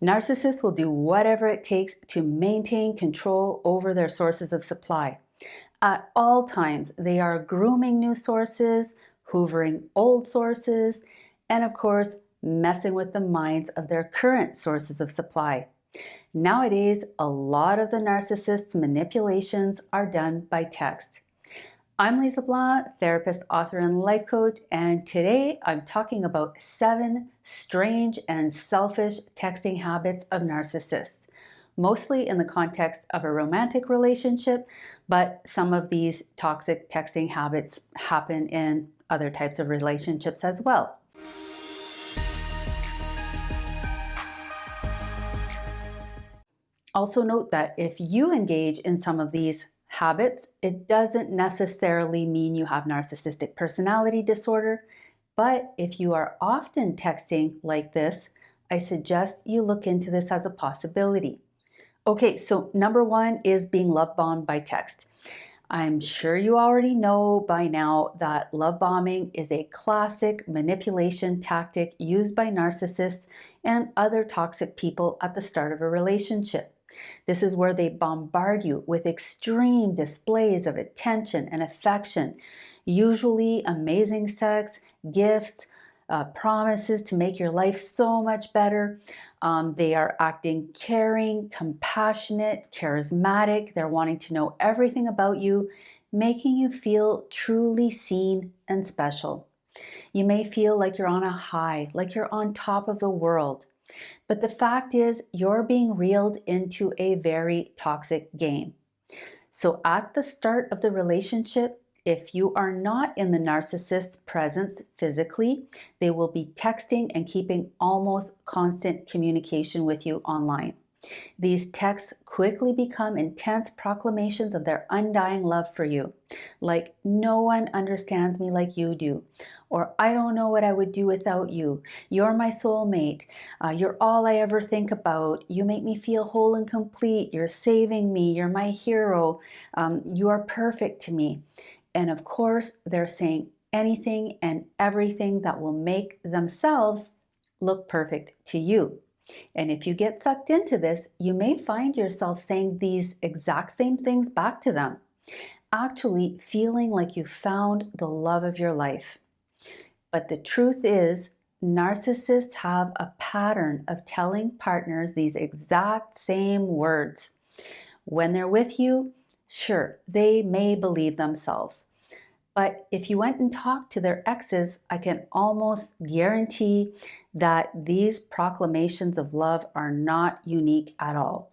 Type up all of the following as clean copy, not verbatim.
Narcissists will do whatever it takes to maintain control over their sources of supply. At all times, they are grooming new sources, hoovering old sources, and of course, messing with the minds of their current sources of supply. Nowadays, a lot of the narcissists' manipulations are done by text. I'm Lise Leblanc, therapist, author, and life coach, and today I'm talking about 7 strange and selfish texting habits of narcissists, mostly in the context of a romantic relationship, but some of these toxic texting habits happen in other types of relationships as well. Also note that if you engage in some of these habits, it doesn't necessarily mean you have narcissistic personality disorder, but if you are often texting like this, I suggest you look into this as a possibility. Okay, so number 1 is being love bombed by text. I'm sure you already know by now that love bombing is a classic manipulation tactic used by narcissists and other toxic people at the start of a relationship. This is where they bombard you with extreme displays of attention and affection, usually amazing sex, gifts, promises to make your life so much better. They are acting caring, compassionate, charismatic. They're wanting to know everything about you, making you feel truly seen and special. You may feel like you're on a high, like you're on top of the world. But the fact is, you're being reeled into a very toxic game. So at the start of the relationship, if you are not in the narcissist's presence physically, they will be texting and keeping almost constant communication with you online. These texts quickly become intense proclamations of their undying love for you, like "no one understands me like you do," or "I don't know what I would do without you," "you're my soulmate," "you're all I ever think about," "you make me feel whole and complete," "you're saving me," "you're my hero," "you are perfect to me." And of course, they're saying anything and everything that will make themselves look perfect to you. And if you get sucked into this, you may find yourself saying these exact same things back to them, actually feeling like you found the love of your life. But the truth is, narcissists have a pattern of telling partners these exact same words. When they're with you, sure, they may believe themselves. But if you went and talked to their exes, I can almost guarantee that these proclamations of love are not unique at all.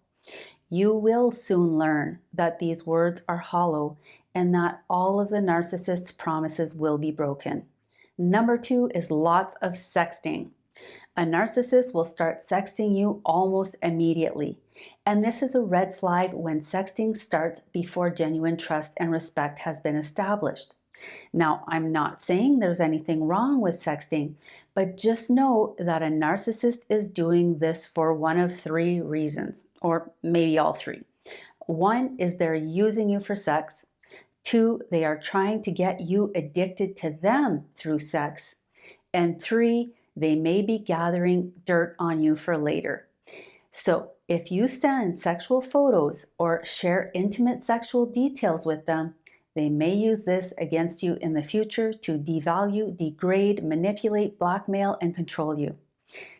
You will soon learn that these words are hollow and that all of the narcissist's promises will be broken. Number 2 is lots of sexting. A narcissist will start sexting you almost immediately. And this is a red flag when sexting starts before genuine trust and respect has been established. Now, I'm not saying there's anything wrong with sexting, but just know that a narcissist is doing this for one of 3 reasons, or maybe all 3. 1 is they're using you for sex. 2, they are trying to get you addicted to them through sex. And 3, they may be gathering dirt on you for later. So if you send sexual photos or share intimate sexual details with them, they may use this against you in the future to devalue, degrade, manipulate, blackmail, and control you.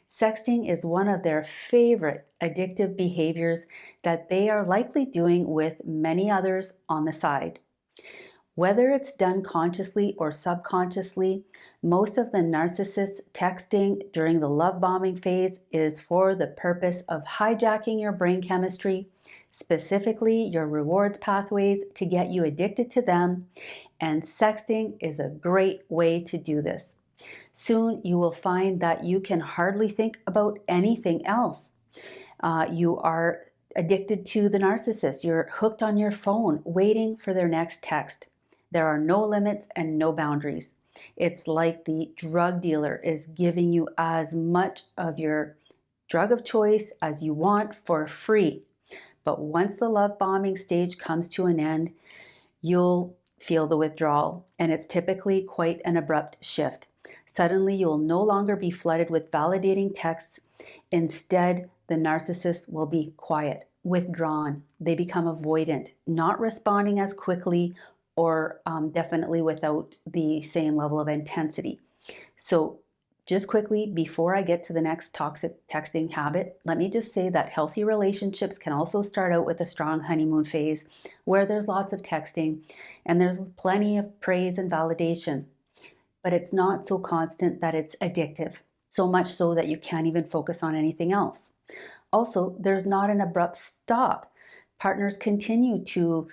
Sexting is one of their favorite addictive behaviors that they are likely doing with many others on the side. Whether it's done consciously or subconsciously, most of the narcissists' texting during the love bombing phase is for the purpose of hijacking your brain chemistry, specifically your rewards pathways, to get you addicted to them, and sexting is a great way to do this. Soon you will find that you can hardly think about anything else. You are addicted to the narcissist. You're hooked on your phone, waiting for their next text. There are no limits and no boundaries. It's like the drug dealer is giving you as much of your drug of choice as you want for free. But once the love bombing stage comes to an end, you'll feel the withdrawal, and it's typically quite an abrupt shift. Suddenly, you'll no longer be flooded with validating texts, Instead, the narcissist will be quiet, withdrawn. They become avoidant, not responding as quickly or definitely without the same level of intensity. So just quickly, before I get to the next toxic texting habit, let me just say that healthy relationships can also start out with a strong honeymoon phase where there's lots of texting and there's plenty of praise and validation, but it's not so constant that it's addictive, so much so that you can't even focus on anything else. Also, there's not an abrupt stop. Partners continue to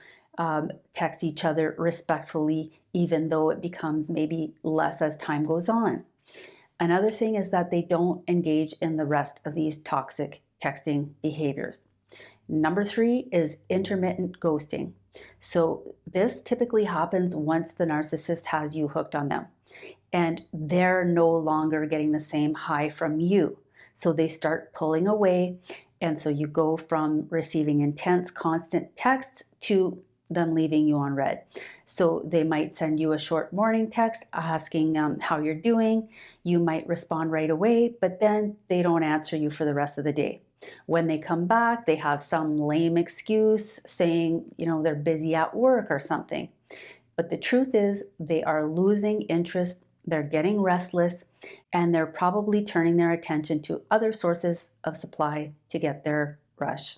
text each other respectfully, even though it becomes maybe less as time goes on. Another thing is that they don't engage in the rest of these toxic texting behaviors. Number 3 is intermittent ghosting. So this typically happens once the narcissist has you hooked on them and they're no longer getting the same high from you. So they start pulling away. And so you go from receiving intense, constant texts to them leaving you on read. So they might send you a short morning text asking how you're doing. You might respond right away, but then they don't answer you for the rest of the day. When they come back, they have some lame excuse saying, they're busy at work or something. But the truth is they are losing interest, they're getting restless, and they're probably turning their attention to other sources of supply to get their rush.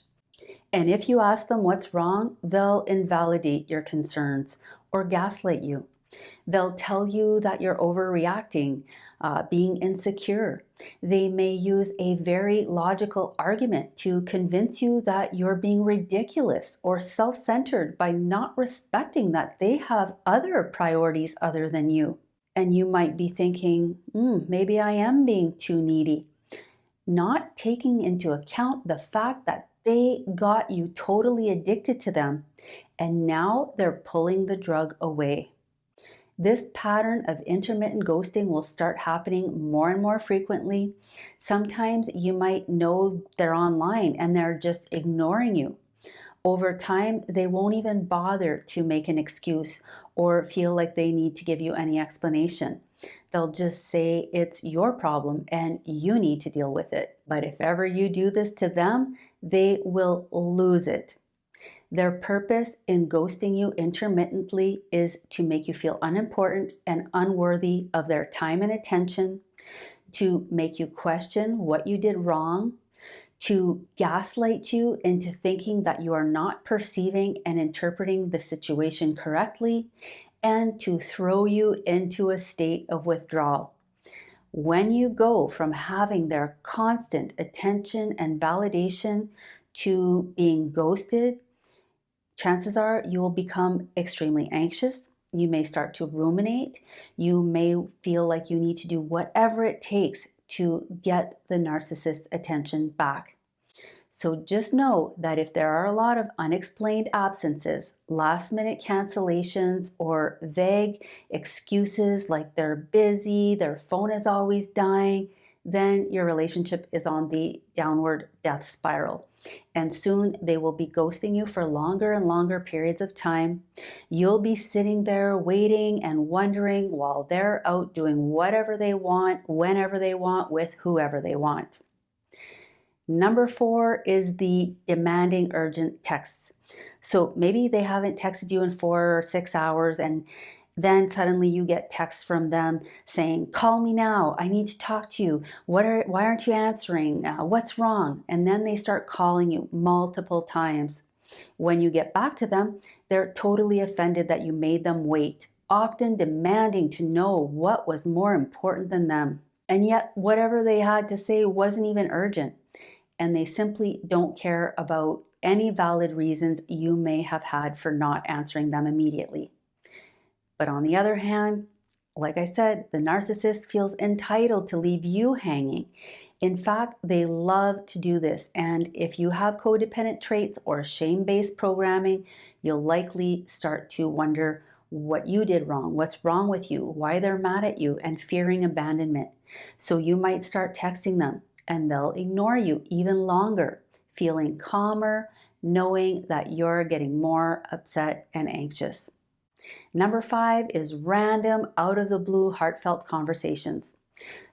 And if you ask them what's wrong, they'll invalidate your concerns or gaslight you. They'll tell you that you're overreacting, being insecure. They may use a very logical argument to convince you that you're being ridiculous or self-centered by not respecting that they have other priorities other than you. And you might be thinking, maybe I am being too needy, not taking into account the fact that they got you totally addicted to them and now they're pulling the drug away. This pattern of intermittent ghosting will start happening more and more frequently. Sometimes you might know they're online and they're just ignoring you. Over time, they won't even bother to make an excuse or feel like they need to give you any explanation. They'll just say it's your problem and you need to deal with it. But if ever you do this to them, they will lose it. Their purpose in ghosting you intermittently is to make you feel unimportant and unworthy of their time and attention, to make you question what you did wrong, to gaslight you into thinking that you are not perceiving and interpreting the situation correctly, and to throw you into a state of withdrawal. When you go from having their constant attention and validation to being ghosted, chances are you will become extremely anxious. You may start to ruminate. You may feel like you need to do whatever it takes to get the narcissist's attention back. So just know that if there are a lot of unexplained absences, last-minute cancellations, or vague excuses like they're busy, their phone is always dying, then your relationship is on the downward death spiral. And soon they will be ghosting you for longer and longer periods of time. You'll be sitting there waiting and wondering while they're out doing whatever they want, whenever they want, with whoever they want. Number 4 is the demanding urgent texts. So maybe they haven't texted you in 4 or 6 hours and then suddenly you get texts from them saying, call me now, I need to talk to you. Why aren't you answering? What's wrong? And then they start calling you multiple times. When you get back to them, they're totally offended that you made them wait, often demanding to know what was more important than them. And yet whatever they had to say wasn't even urgent. And they simply don't care about any valid reasons you may have had for not answering them immediately. But on the other hand, like I said, the narcissist feels entitled to leave you hanging. In fact, they love to do this. And if you have codependent traits or shame-based programming, you'll likely start to wonder what you did wrong, what's wrong with you, why they're mad at you, and fearing abandonment. So you might start texting them and they'll ignore you even longer, feeling calmer, knowing that you're getting more upset and anxious. Number 5 is random, out of the blue, heartfelt conversations.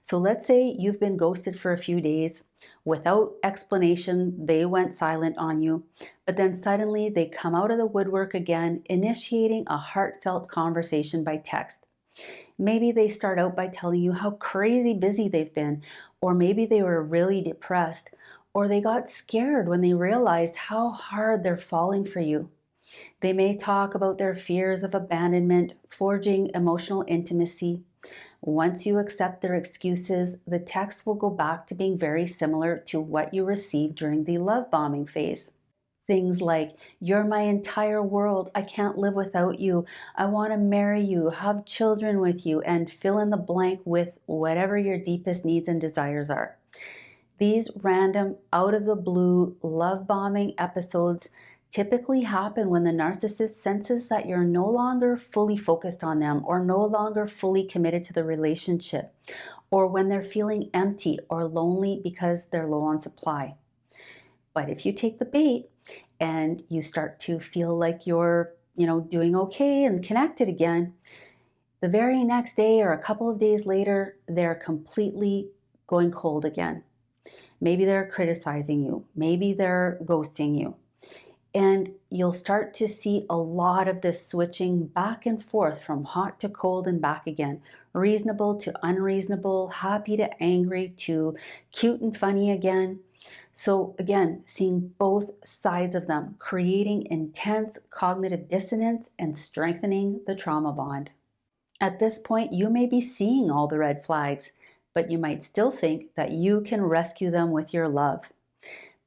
So let's say you've been ghosted for a few days. Without explanation, they went silent on you, but then suddenly they come out of the woodwork again, initiating a heartfelt conversation by text. Maybe they start out by telling you how crazy busy they've been, or maybe they were really depressed, or they got scared when they realized how hard they're falling for you. They may talk about their fears of abandonment, forging emotional intimacy. Once you accept their excuses, the text will go back to being very similar to what you received during the love bombing phase. Things like, "You're my entire world. I can't live without you. I want to marry you, have children with you," and fill in the blank with whatever your deepest needs and desires are. These random, out of the blue love bombing episodes typically happen when the narcissist senses that you're no longer fully focused on them or no longer fully committed to the relationship, or when they're feeling empty or lonely because they're low on supply. But if you take the bait and you start to feel like you're, doing okay and connected again, the very next day or a couple of days later, they're completely going cold again. Maybe they're criticizing you. Maybe they're ghosting you. And you'll start to see a lot of this switching back and forth from hot to cold and back again, reasonable to unreasonable, happy to angry to cute and funny again. So, again, seeing both sides of them, creating intense cognitive dissonance and strengthening the trauma bond. At this point, you may be seeing all the red flags, but you might still think that you can rescue them with your love.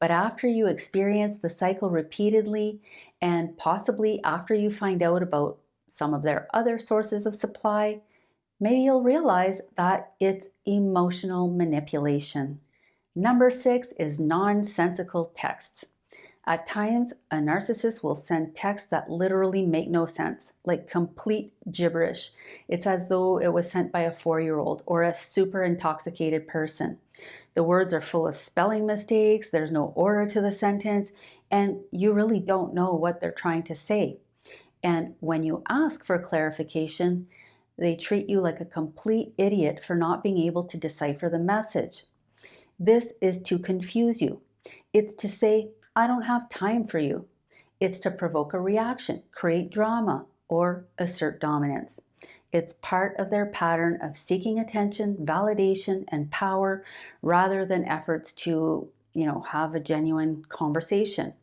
But after you experience the cycle repeatedly, and possibly after you find out about some of their other sources of supply, maybe you'll realize that it's emotional manipulation. Number 6 is nonsensical texts. At times, a narcissist will send texts that literally make no sense, like complete gibberish. It's as though it was sent by a 4-year-old or a super intoxicated person. The words are full of spelling mistakes, there's no order to the sentence, and you really don't know what they're trying to say. And when you ask for clarification, they treat you like a complete idiot for not being able to decipher the message. This is to confuse you. It's to say, "I don't have time for you." It's to provoke a reaction, create drama, or assert dominance. It's part of their pattern of seeking attention, validation, and power rather than efforts to, have a genuine conversation.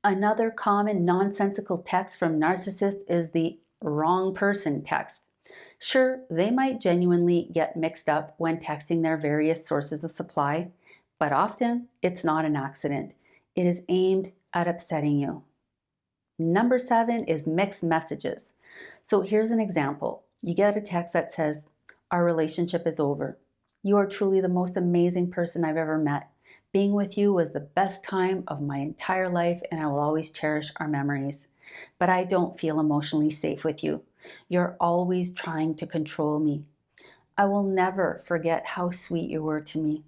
Another common nonsensical text from narcissists is the wrong person text. Sure, they might genuinely get mixed up when texting their various sources of supply, but often it's not an accident. It is aimed at upsetting you. Number 7 is mixed messages. So here's an example. You get a text that says, "Our relationship is over. You are truly the most amazing person I've ever met. Being with you was the best time of my entire life, and I will always cherish our memories. But I don't feel emotionally safe with you. You're always trying to control me. I will never forget how sweet you were to me.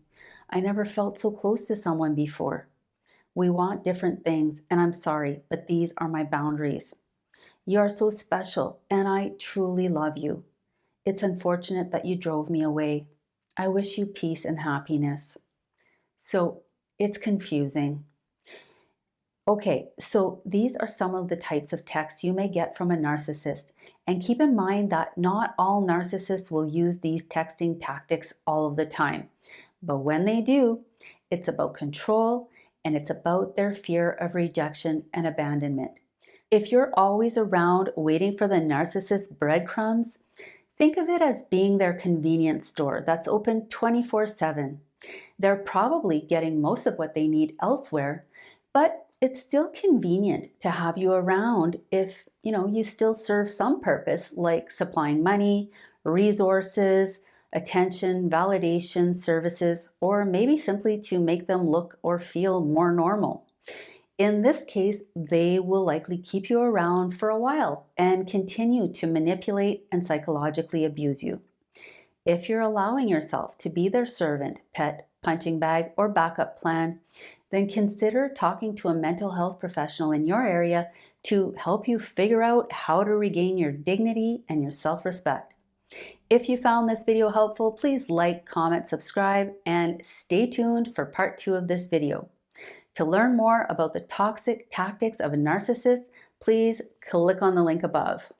I never felt so close to someone before. We want different things, and I'm sorry, but these are my boundaries. You are so special, and I truly love you. It's unfortunate that you drove me away. I wish you peace and happiness." So it's confusing. Okay, so these are some of the types of texts you may get from a narcissist. And keep in mind that not all narcissists will use these texting tactics all of the time. But when they do, it's about control and it's about their fear of rejection and abandonment. If you're always around waiting for the narcissist's breadcrumbs, think of it as being their convenience store that's open 24/7. They're probably getting most of what they need elsewhere, but it's still convenient to have you around if, you still serve some purpose like supplying money, resources, attention, validation, services, or maybe simply to make them look or feel more normal. In this case, they will likely keep you around for a while and continue to manipulate and psychologically abuse you. If you're allowing yourself to be their servant, pet, punching bag, or backup plan, then consider talking to a mental health professional in your area to help you figure out how to regain your dignity and your self-respect. If you found this video helpful, please like, comment, subscribe, and stay tuned for part 2 of this video. To learn more about the toxic tactics of a narcissist, please click on the link above.